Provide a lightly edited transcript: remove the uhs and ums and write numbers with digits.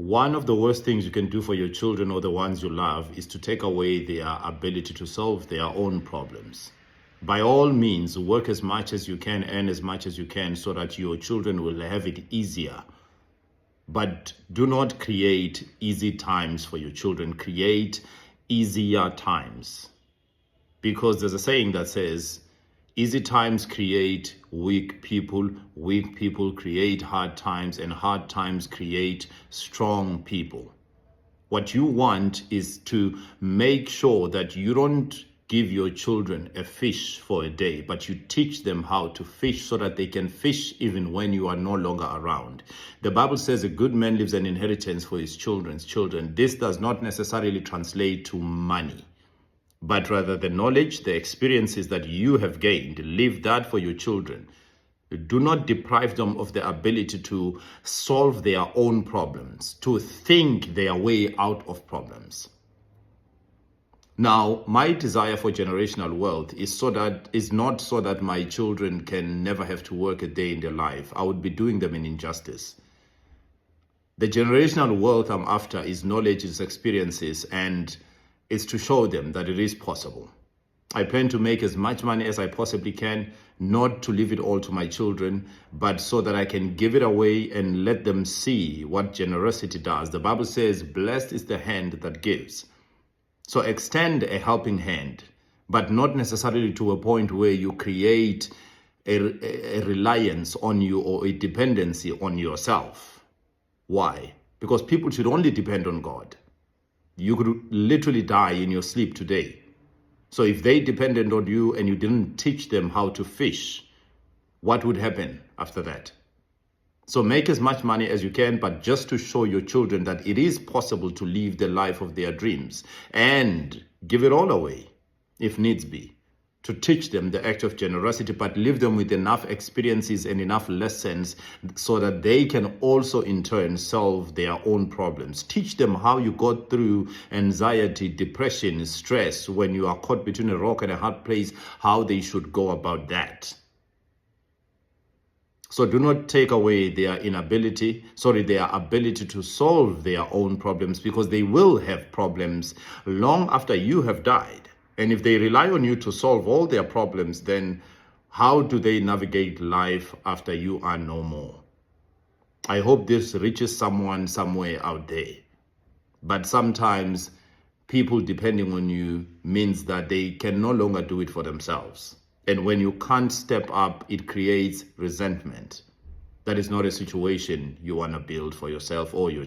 One of the worst things you can do for your children or the ones you love is to take away their ability to solve their own problems. By all means, work as much as you can, earn as much as you can so that your children will have it easier. But do not create easy times for your children. Create easier times. Because there's a saying that says, easy times create weak people create hard times, and hard times create strong people. What you want is to make sure that you don't give your children a fish for a day, but you teach them how to fish so that they can fish even when you are no longer around. The Bible says a good man leaves an inheritance for his children's children. This does not necessarily translate to money, but rather the knowledge, the experiences that you have gained. Leave that for your children. Do not deprive them of the ability to solve their own problems, to think their way out of problems. Now, my desire for generational wealth is not so that my children can never have to work a day in their life. I would be doing them an injustice. The generational wealth I'm after is knowledge, is experiences, and is to show them that it is possible. I plan to make as much money as I possibly can, not to leave it all to my children, but so that I can give it away and let them see what generosity does. The Bible says, blessed is the hand that gives. So extend a helping hand, but not necessarily to a point where you create a reliance on you or a dependency on yourself. Why? Because people should only depend on God. You could literally die in your sleep today. So if they depended on you and you didn't teach them how to fish, what would happen after that? So make as much money as you can, but just to show your children that it is possible to live the life of their dreams, and give it all away if needs be, to teach them the act of generosity, but leave them with enough experiences and enough lessons so that they can also in turn solve their own problems. Teach them how you got through anxiety, depression, stress, when you are caught between a rock and a hard place, how they should go about that. So do not take away their ability to solve their own problems, because they will have problems long after you have died. And if they rely on you to solve all their problems, then how do they navigate life after you are no more? I hope this reaches someone somewhere out there. But sometimes people depending on you means that they can no longer do it for themselves. And when you can't step up, it creates resentment. That is not a situation you want to build for yourself or your